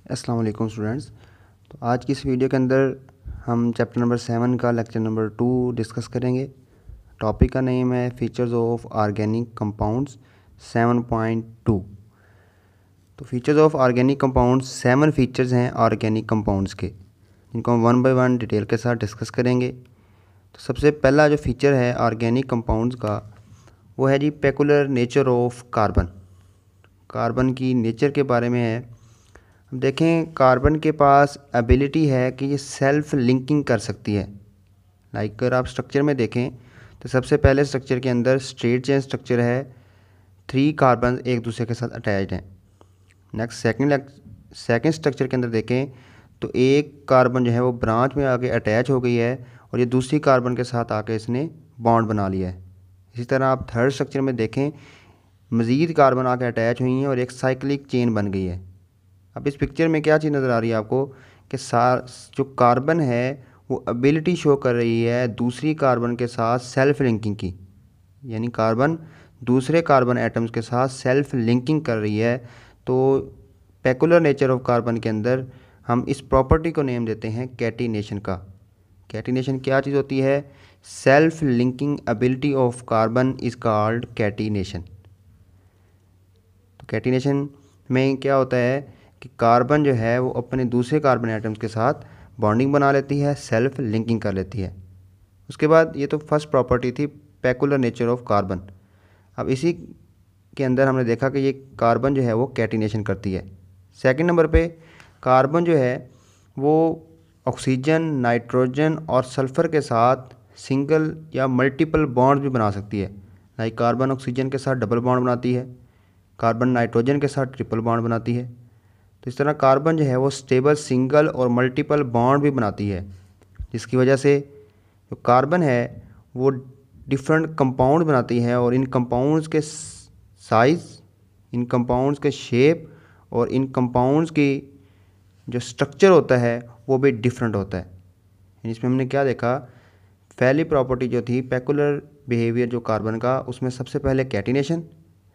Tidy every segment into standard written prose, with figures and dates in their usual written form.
अस्सलाम वालेकुम स्टूडेंट्स। तो आज की इस वीडियो के अंदर हम चैप्टर नंबर 7 का लेक्चर नंबर 2 डिस्कस करेंगे। टॉपिक का नेम है फीचर्स ऑफ ऑर्गेनिक कंपाउंड्स 7.2। तो features of organic compounds 7 features हैं ऑर्गेनिक कंपाउंड्स के, जिनको हम वन बाय वन डिटेल के साथ डिस्कस करेंगे। तो सबसे पहला जो फीचर है ऑर्गेनिक कंपाउंड्स का वो है जी peculiar nature of carbon. Carbon की नेचर के बारे में है। अब देखें, कार्बन के पास एबिलिटी है कि ये सेल्फ लिंकिंग कर सकती है। अगर आप स्ट्रक्चर में देखें तो सबसे पहले स्ट्रक्चर के अंदर स्ट्रेट चेन स्ट्रक्चर है, 3 कार्बन एक दूसरे के साथ अटैच्ड हैं। नेक्स्ट सेकंड स्ट्रक्चर के अंदर देखें तो एक कार्बन जो है वो ब्रांच में आके अटैच हो गई है और ये दूसरी कार्बन के साथ आके इसने बॉन्ड बना लिया है। इसी तरह आप थर्ड स्ट्रक्चर में देखें, मज़ीद कार्बन आके अटैच हुई हैं और एक साइक्लिक चेन बन गई है। अब इस पिक्चर में क्या चीज़ नज़र आ रही है आपको कि जो कार्बन है वो एबिलिटी शो कर रही है दूसरी कार्बन के साथ सेल्फ लिंकिंग की, यानी कार्बन दूसरे कार्बन एटम्स के साथ सेल्फ लिंकिंग कर रही है। तो पेकुलर नेचर ऑफ कार्बन के अंदर हम इस प्रॉपर्टी को नेम देते हैं कैटिनेशन का। कैटिनेशन क्या चीज़ होती है? Self linking ability of carbon is called catenation. तो कैटिनेशन में क्या होता है कि कार्बन जो है वो अपने दूसरे कार्बन एटम्स के साथ बॉन्डिंग बना लेती है, सेल्फ लिंकिंग कर लेती है। उसके बाद ये तो फर्स्ट प्रॉपर्टी थी पेकुलर नेचर ऑफ कार्बन। अब इसी के अंदर हमने देखा कि ये कार्बन जो है वो कैटिनेशन करती है। सेकंड नंबर पे कार्बन जो है वो ऑक्सीजन, नाइट्रोजन और सल्फ़र के साथ सिंगल या मल्टीपल बॉन्ड भी बना सकती है। लाइक कार्बन ऑक्सीजन के साथ डबल बॉन्ड बनाती है, कार्बन नाइट्रोजन के साथ ट्रिपल बॉन्ड बनाती है। तो इस तरह कार्बन जो है वो स्टेबल सिंगल और मल्टीपल बॉन्ड भी बनाती है, जिसकी वजह से जो कार्बन है वो डिफरेंट कंपाउंड बनाती है और इन कंपाउंड्स के साइज़, इन कंपाउंड्स के शेप और इन कंपाउंड्स की जो स्ट्रक्चर होता है वो भी डिफरेंट होता है। इसमें हमने क्या देखा, पहली प्रॉपर्टी जो थी पेकुलर बिहेवियर जो कार्बन का, उसमें सबसे पहले कैटिनेशन।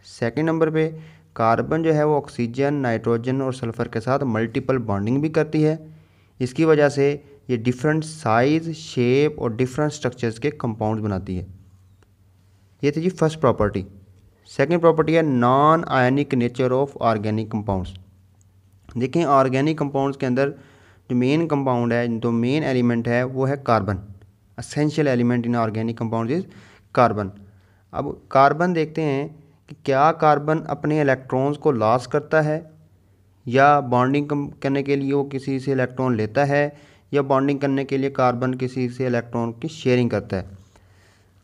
सेकंड नंबर पे कार्बन जो है वो ऑक्सीजन, नाइट्रोजन और सल्फ़र के साथ मल्टीपल बॉन्डिंग भी करती है। इसकी वजह से ये डिफरेंट साइज़, शेप और डिफरेंट स्ट्रक्चर्स के कंपाउंड्स बनाती है। ये थी जी फर्स्ट प्रॉपर्टी। सेकंड प्रॉपर्टी है non ionic nature of organic compounds. देखें, ऑर्गेनिक कंपाउंड्स के अंदर जो मेन कंपाउंड है, जो मेन एलिमेंट है वो है carbon. Essential element in organic compound is carbon. अब कार्बन देखते हैं कि क्या कार्बन अपने इलेक्ट्रॉन्स को लॉस करता है या बॉन्डिंग करने के लिए वो किसी से इलेक्ट्रॉन लेता है, या बॉन्डिंग करने के लिए कार्बन किसी से इलेक्ट्रॉन की शेयरिंग करता है।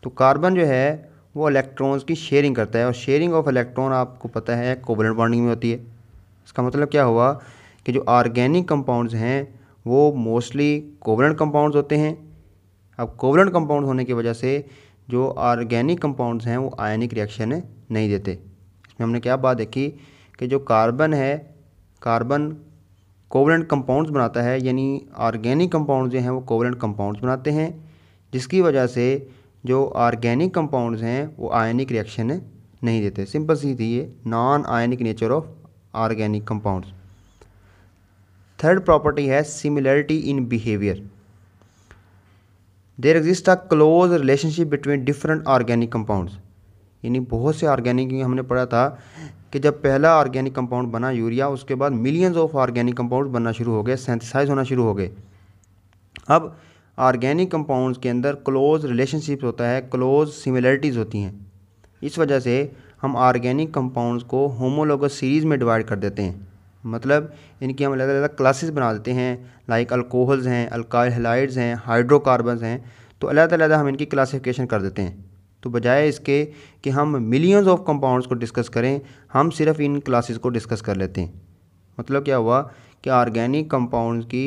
तो कार्बन जो है वो इलेक्ट्रॉन्स की शेयरिंग करता है और शेयरिंग ऑफ इलेक्ट्रॉन आपको पता है कोवलेंट बॉन्डिंग में होती है। इसका मतलब क्या हुआ कि जो ऑर्गेनिक कंपाउंड्स हैं वो मोस्टली कोवलेंट कंपाउंड्स होते हैं। अब कोवलेंट कंपाउंड होने की वजह से जो ऑर्गेनिक कंपाउंड्स हैं वो आयनिक रिएक्शन नहीं देते। इसमें हमने क्या बात देखी कि जो कार्बन है, कार्बन कोवलेंट कंपाउंड्स बनाता है, यानी ऑर्गेनिक कंपाउंड्स जो हैं वो कोवलेंट कंपाउंड्स बनाते हैं, जिसकी वजह से जो ऑर्गेनिक कंपाउंड्स हैं वो आयनिक रिएक्शन नहीं देते। सिंपल सी थी ये non ionic nature of organic compounds. Third property है similarity in behaviour. There exist a close relationship between different organic compounds. यानी बहुत से ऑर्गेनिक, हमने पढ़ा था कि जब पहला ऑर्गेनिक कंपाउंड बना यूरिया, उसके बाद मिलियंस ऑफ ऑर्गेनिक कंपाउंड बनना शुरू हो गए, सिंथेसाइज होना शुरू हो गए। अब ऑर्गेनिक कंपाउंड्स के अंदर क्लोज रिलेशनशिप होता है, क्लोज सिमिलरिटीज़ होती हैं। इस वजह से हम ऑर्गेनिक कंपाउंड्स को होमोलोगस सीरीज़ में डिवाइड कर देते हैं। मतलब इनकी हम अलग अलग क्लासेस बना देते हैं। लाइक अल्कोहल्स हैं, अल्काइल हैलाइड्स हैं, हाइड्रोकार्बन्स हैं, तो अलग अलग हम इनकी क्लासिफिकेशन कर देते हैं। तो बजाय इसके कि हम मिलियंस ऑफ कंपाउंड्स को डिस्कस करें, हम सिर्फ इन क्लासेस को डिस्कस कर लेते हैं। मतलब क्या हुआ कि ऑर्गेनिक कंपाउंड्स की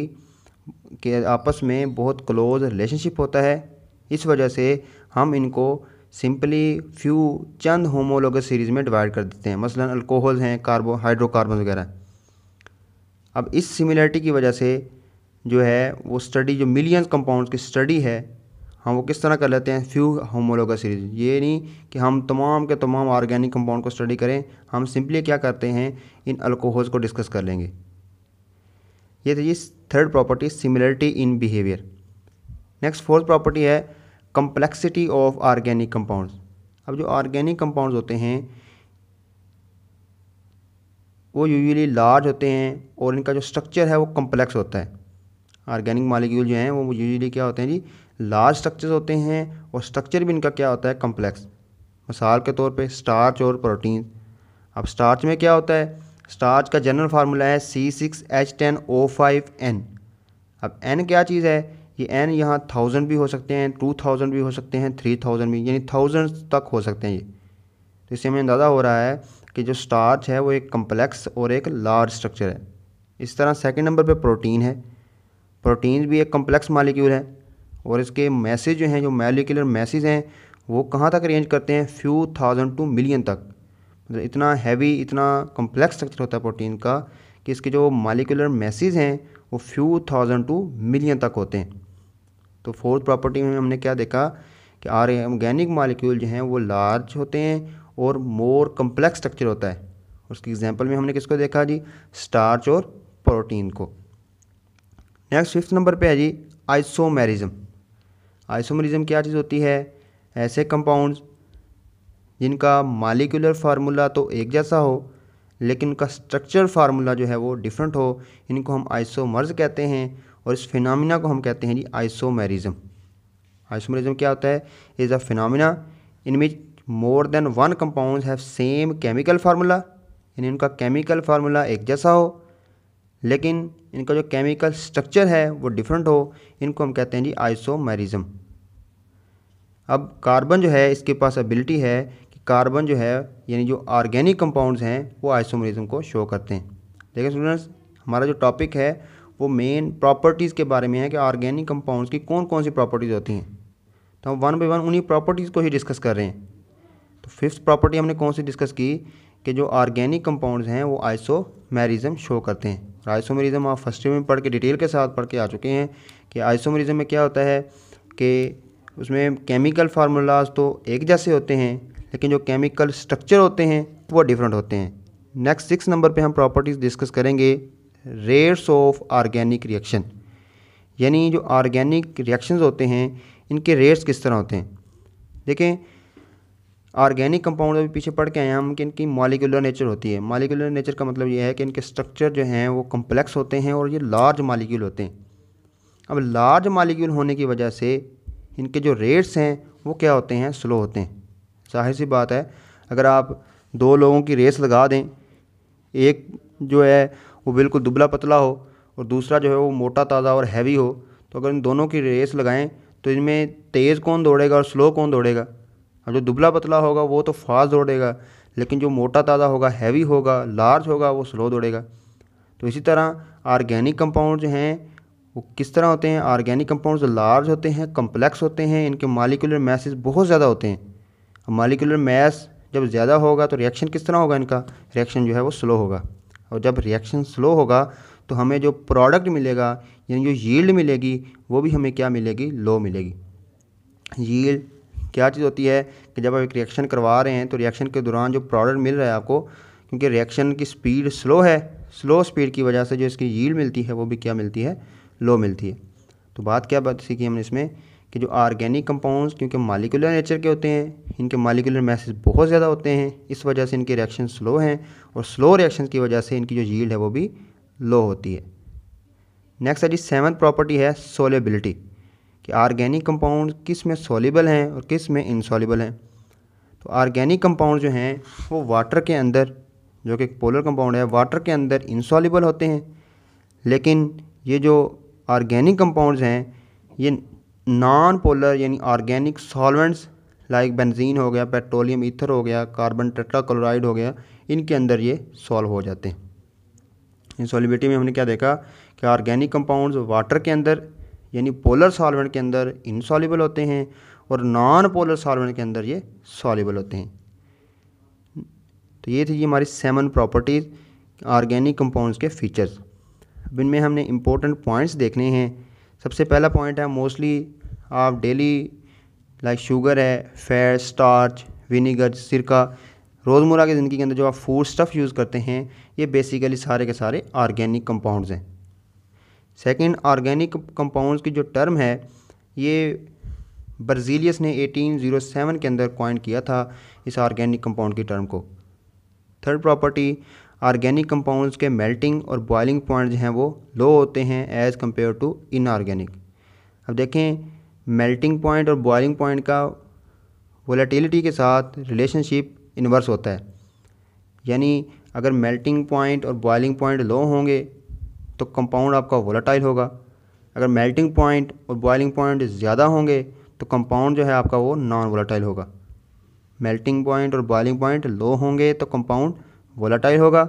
के आपस में बहुत क्लोज रिलेशनशिप होता है। इस वजह से हम इनको सिंपली फ्यू चंद होमोलोगस सीरीज़ में डिवाइड कर देते हैं। मसलन अल्कोहल्स हैं, हाइड्रोकार्बन वगैरह। अब इस सिमिलरिटी की वजह से जो है वो स्टडी, जो मिलियंस कंपाउंड्स की स्टडी है, हम वो किस तरह कर लेते हैं, फ्यू होमोलोगस सीरीज। ये नहीं कि हम तमाम के तमाम ऑर्गेनिक कंपाउंड को स्टडी करें, हम सिंपली क्या करते हैं, इन अल्कोहल्स को डिस्कस कर लेंगे। ये थी जी third property, similarity in behaviour. Next fourth property है कम्प्लेक्सिटी ऑफ ऑर्गेनिक कंपाउंड्स। अब जो ऑर्गेनिक कंपाउंड्स होते हैं वो यूजुअली लार्ज होते हैं और इनका जो स्ट्रक्चर है वो कम्प्लेक्स होता है। ऑर्गेनिक मॉलिक्यूल जो हैं वो यूजुअली क्या होते हैं जी, लार्ज स्ट्रक्चर्स होते हैं और स्ट्रक्चर भी इनका क्या होता है, कम्प्लेक्स। मिसाल के तौर पे स्टार्च और प्रोटीन। अब स्टार्च में क्या होता है, स्टार्च का जनरल फार्मूला है C6H10O5N। अब N क्या चीज़ है, ये N यहाँ 1000 भी हो सकते हैं, 2000 भी हो सकते हैं, 3000 भी, यानी थाउजेंड्स तक हो सकते हैं ये। तो इससे हमें अंदाज़ा हो रहा है कि जो स्टार्च है वो एक कम्प्लेक्स और एक लार्ज स्ट्रक्चर है। इस तरह सेकंड नंबर पे प्रोटीन है। प्रोटीन भी एक कम्प्लेक्स मॉलिक्यूल है और इसके मैसेज जो हैं, जो मॉलिक्यूलर मैसेज हैं वो कहाँ तक रेंज करते हैं, फ्यू थाउजेंड टू मिलियन तक। मतलब इतना हैवी, इतना कम्प्लेक्स स्ट्रक्चर होता है प्रोटीन का कि इसके जो मॉलिक्यूलर मैसेज हैं वो फ्यू थाउजेंड टू मिलियन तक होते हैं। तो फोर्थ प्रॉपर्टी में हमने क्या देखा कि ऑर्गेनिक मॉलिक्यूल जो हैं वो लार्ज होते हैं और मोर कम्प्लेक्स स्ट्रक्चर होता है। उसकी एग्जांपल में हमने किसको देखा जी, स्टार्च और प्रोटीन को। नेक्स्ट फिफ्थ नंबर पे है जी आइसोमेरिज्म। आइसोमेरिज्म क्या चीज़ होती है, ऐसे कंपाउंड्स जिनका मॉलिक्यूलर फार्मूला तो एक जैसा हो लेकिन उनका स्ट्रक्चर फार्मूला जो है वो डिफरेंट हो, इनको हम आइसोमर्स कहते हैं और इस फिनोमिना को हम कहते हैं जी आइसोमेरिज्म। आइसोमेरिज्म क्या होता है, is a phenomena in which more than one compounds have same chemical formula, यानी उनका केमिकल फार्मूला एक जैसा हो लेकिन इनका जो केमिकल स्ट्रक्चर है वो डिफरेंट हो, इनको हम कहते हैं जी आइसोमेरिज्म। अब कार्बन जो है इसके पास एबिलिटी है कि कार्बन जो है यानी जो ऑर्गेनिक कंपाउंड्स हैं वो आइसोमेरिज्म को शो करते हैं। देखिए स्टूडेंट्स, हमारा जो टॉपिक है वो मेन प्रॉपर्टीज़ के बारे में है कि ऑर्गेनिक कंपाउंड्स की कौन कौन सी प्रॉपर्टीज़ होती हैं। तो हम वन बाई वन उन्हीं प्रॉपर्टीज़ को ही डिस्कस कर रहे हैं। तो फिफ्थ प्रॉपर्टी हमने कौन सी डिस्कस की कि जो ऑर्गेनिक कंपाउंड्स हैं वो आइसोमेरिज्म शो करते हैं। और आइसोमेरिज्म आप फर्स्ट ईयर में पढ़ के डिटेल के साथ पढ़ के आ चुके हैं कि आइसोमेरिज्म में क्या होता है कि उसमें केमिकल फार्मूलाज तो एक जैसे होते हैं लेकिन जो केमिकल स्ट्रक्चर होते हैं वो डिफरेंट होते हैं। नेक्स्ट 6 नंबर पे हम प्रॉपर्टीज़ डिस्कस करेंगे रेट्स ऑफ ऑर्गेनिक रिएक्शन, यानी जो ऑर्गेनिक रिएक्शंस होते हैं इनके रेट्स किस तरह होते हैं। देखें, ऑर्गेनिक कंपाउंड अभी पीछे पढ़ के आए हम कि इनकी मॉलिक्यूलर नेचर होती है। मॉलिक्यूलर नेचर का मतलब ये है कि इनके स्ट्रक्चर जो हैं वो कम्प्लेक्स होते हैं और ये लार्ज मॉलिक्यूल होते हैं। अब लार्ज मॉलिक्यूल होने की वजह से इनके जो रेट्स हैं वो क्या होते हैं, स्लो होते हैं। जाहिर सी बात है, अगर आप दो लोगों की रेस लगा दें, एक जो है वो बिल्कुल दुबला पतला हो और दूसरा जो है वो मोटा ताज़ा और हैवी हो, तो अगर इन दोनों की रेस लगाएं तो इनमें तेज़ कौन दौड़ेगा और स्लो कौन दौड़ेगा। अब जो दुबला पतला होगा वो तो फास्ट दौड़ेगा, लेकिन जो मोटा ताज़ा होगा, हैवी होगा, लार्ज होगा, वो स्लो दौड़ेगा। तो इसी तरह ऑर्गेनिक कंपाउंड जो हैं वो किस तरह होते हैं, ऑर्गेनिक कंपाउंड्स लार्ज होते हैं, कम्प्लेक्स होते हैं, इनके मॉलिक्यूलर मैसेज बहुत ज़्यादा होते हैं। मॉलिक्यूलर मैस जब ज़्यादा होगा तो रिएक्शन किस तरह होगा, इनका रिएक्शन जो है वो स्लो होगा। और जब रिएक्शन स्लो होगा तो हमें जो प्रोडक्ट मिलेगा यानी जो यील्ड मिलेगी वो भी हमें क्या मिलेगी, लो मिलेगी। यील्ड क्या चीज़ होती है कि जब आप एक रिएक्शन करवा रहे हैं तो रिएक्शन के दौरान जो प्रोडक्ट मिल रहा है आपको, क्योंकि रिएक्शन की स्पीड स्लो है, स्लो स्पीड की वजह से जो इसकी यील्ड मिलती है वो भी क्या मिलती है, लो मिलती है। तो बात सीखी हमने इसमें कि जो ऑर्गेनिक कंपाउंड्स क्योंकि मॉलिक्यूलर नेचर के होते हैं, इनके मॉलिक्यूलर मैसेज बहुत ज़्यादा होते हैं, इस वजह से इनके रिएक्शन स्लो हैं और स्लो रिएक्शन की वजह से इनकी जो यील्ड है वो भी लो होती है। नेक्स्ट है जी सेवंथ प्रॉपर्टी है सोलेबिलिटी, कि ऑर्गेनिक कंपाउंड किस में सोल्यूबल हैं और किस में इनसोल्यूबल हैं। तो ऑर्गेनिक कंपाउंड जो हैं वो वाटर के अंदर, जो कि एक पोलर कंपाउंड है, वाटर के अंदर इनसोल्यूबल होते हैं, लेकिन ये जो ऑर्गेनिक कंपाउंड्स हैं ये नॉन पोलर यानी ऑर्गेनिक सॉल्वेंट्स लाइक बेंजीन हो गया, पेट्रोलियम ईथर हो गया, कार्बन टेट्राक्लोराइड हो गया, इनके अंदर ये सॉल्व हो जाते हैं। इनसोल्युबिलिटी में हमने क्या देखा कि ऑर्गेनिक कंपाउंड्स वाटर के अंदर यानी पोलर सॉल्वेंट के अंदर इनसॉल्युबल होते हैं और नॉन पोलर सॉल्वेंट के अंदर ये सॉल्युबल होते हैं। तो ये थी जी हमारी 7 प्रॉपर्टीज़ ऑर्गेनिक कंपाउंड्स के फीचर्स। अब इनमें हमने इंपॉर्टेंट पॉइंट्स देखने हैं। सबसे पहला पॉइंट है, मोस्टली आप डेली लाइक शुगर है, फैट, स्टार्च, विनीगर, सिरका, रोज़मर्रा की ज़िंदगी के अंदर जो आप फूड स्टफ़ यूज़ करते हैं ये बेसिकली सारे के सारे ऑर्गेनिक कंपाउंड्स हैं। सेकंड, ऑर्गेनिक कंपाउंड्स की जो टर्म है ये बर्जीलियस ने 1807 के अंदर कॉइन किया था इस ऑर्गेनिक कंपाउंड की टर्म को। थर्ड प्रॉपर्टी, ऑर्गेनिक कंपाउंड्स के मेल्टिंग और बॉइलिंग पॉइंट जो हैं वो लो होते हैं एज़ कम्पेयर टू इनऑर्गेनिक। अब देखें मेल्टिंग पॉइंट और बॉइलिंग पॉइंट का वोलेटिलिटी के साथ रिलेशनशिप इन्वर्स होता है, यानी अगर मेल्टिंग पॉइंट और बॉइलिंग पॉइंट लो होंगे तो कंपाउंड आपका वोलेटाइल होगा, अगर मेल्टिंग पॉइंट और बॉइलिंग पॉइंट ज़्यादा होंगे तो कंपाउंड जो है आपका वो नॉन वोलेटाइल होगा। मेल्टिंग पॉइंट और बॉइलिंग पॉइंट लो होंगे तो कंपाउंड वोलेटाइल होगा,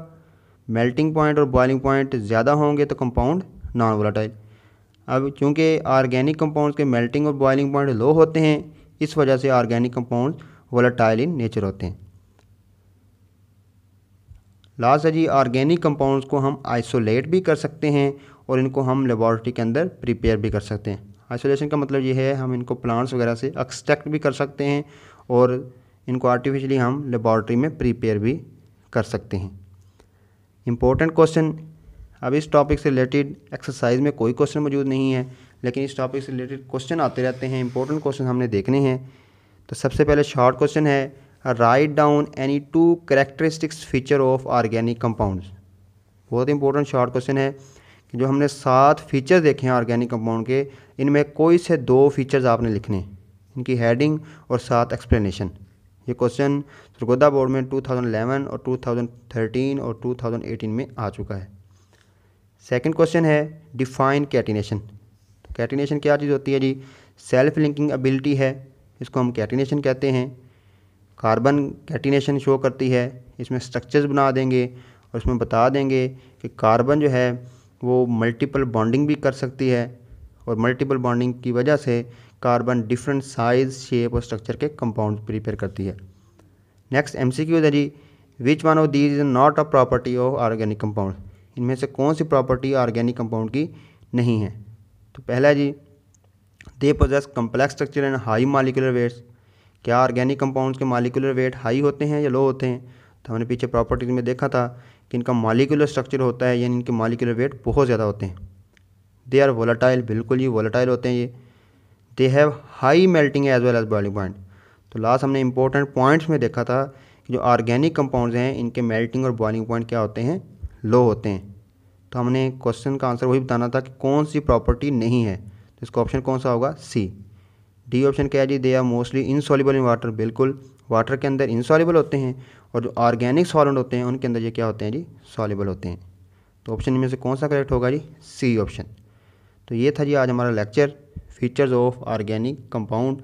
मेल्टिंग पॉइंट और बॉइलिंग पॉइंट ज़्यादा होंगे तो कंपाउंड नॉन वोलेटाइल। अब चूँकि ऑर्गेनिक कंपाउंड्स के मेल्टिंग और बॉइलिंग पॉइंट लो होते हैं इस वजह से organic compounds volatile in nature होते हैं। लास्ट है जी, ऑर्गेनिक कंपाउंड्स को हम आइसोलेट भी कर सकते हैं और इनको हम लेबॉरेटरी के अंदर प्रिपेयर भी कर सकते हैं। आइसोलेशन का मतलब ये है हम इनको प्लांट्स वगैरह से एक्सट्रैक्ट भी कर सकते हैं और इनको आर्टिफिशियली हम लेबॉरेटरी में प्रिपेयर भी कर सकते हैं। इम्पोर्टेंट क्वेश्चन, अब इस टॉपिक से रिलेटेड एक्सरसाइज में कोई क्वेश्चन मौजूद नहीं है, लेकिन इस टॉपिक से रिलेटेड क्वेश्चन आते रहते हैं, इंपॉर्टेंट क्वेश्चन हमने देखने हैं। तो सबसे पहले शॉर्ट क्वेश्चन है, write down any 2 characteristics feature of organic compounds. बहुत इंपॉर्टेंट शॉर्ट क्वेश्चन है कि जो हमने 7 फीचर देखे हैं ऑर्गेनिक कंपाउंड के, इनमें कोई से 2 फीचर्स आपने लिखने हैं, इनकी हेडिंग और साथ एक्सप्लेनेशन। ये क्वेश्चन सरगोदा बोर्ड में 2011 और 2013 और 2018 में आ चुका है। सेकंड क्वेश्चन है, डिफाइन कैटिनेशन। तो कैटिनेशन क्या चीज़ होती है जी? सेल्फ लिंकिंग एबिलिटी है, इसको हम कैटिनेशन कहते हैं। कार्बन कैटिनेशन शो करती है, इसमें स्ट्रक्चर्स बना देंगे और इसमें बता देंगे कि कार्बन जो है वो मल्टीपल बॉन्डिंग भी कर सकती है और मल्टीपल बॉन्डिंग की वजह से कार्बन डिफरेंट साइज, शेप और स्ट्रक्चर के कंपाउंड प्रिपेयर करती है। नेक्स्ट MCQ है जी, which one of these is not a property of organic compound. इनमें से कौन सी प्रॉपर्टी ऑर्गेनिक कंपाउंड की नहीं है? तो पहला जी, they possess complex structure and high molecular weights. क्या ऑर्गेनिक कंपाउंड्स के मॉलिक्यूलर वेट हाई होते हैं या लो होते हैं? तो हमने पीछे प्रॉपर्टीज में देखा था कि इनका मॉलिक्यूलर स्ट्रक्चर होता है यानी इनके मॉलिक्यूलर वेट बहुत ज़्यादा होते हैं। दे आर वोलेटाइल, बिल्कुल ये वोलेटाइल होते हैं ये। They have high melting as well as boiling point. तो लास्ट हमने इंपॉर्टेंट पॉइंट्स में देखा था कि जो ऑर्गेनिक कंपाउंड्स हैं इनके मेल्टिंग और बॉइलिंग पॉइंट क्या होते हैं? लो होते हैं। तो हमने क्वेश्चन का आंसर वही बताना था कि कौन सी प्रॉपर्टी नहीं है, तो इसका ऑप्शन कौन सा होगा? सी। डी ऑप्शन क्या है जी? They are mostly insoluble in water. बिल्कुल वाटर के अंदर इनसॉल्युबल होते हैं और जो ऑर्गेनिक सॉल्वेंट होते हैं उनके अंदर ये क्या होते हैं जी? सॉल्युबल होते हैं। तो ऑप्शन में से कौन सा करेक्ट होगा जी? C option. तो ये था जी आज हमारा lecture, features of organic compound.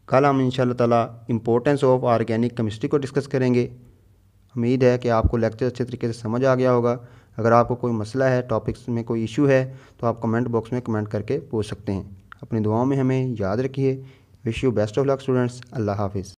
कल हम इंशाल्लाह ताला इम्पोर्टेंस ऑफ ऑर्गेनिक केमिस्ट्री को डिस्कस करेंगे। उम्मीद है कि आपको लेक्चर अच्छे तरीके से समझ आ गया होगा। अगर आपको कोई मसला है, टॉपिक्स में कोई इशू है, तो आप कमेंट बॉक्स में कमेंट करके पूछ सकते हैं। अपनी दुआओं में हमें याद रखिए। Wish you best of luck students. अल्लाह हाफिज़।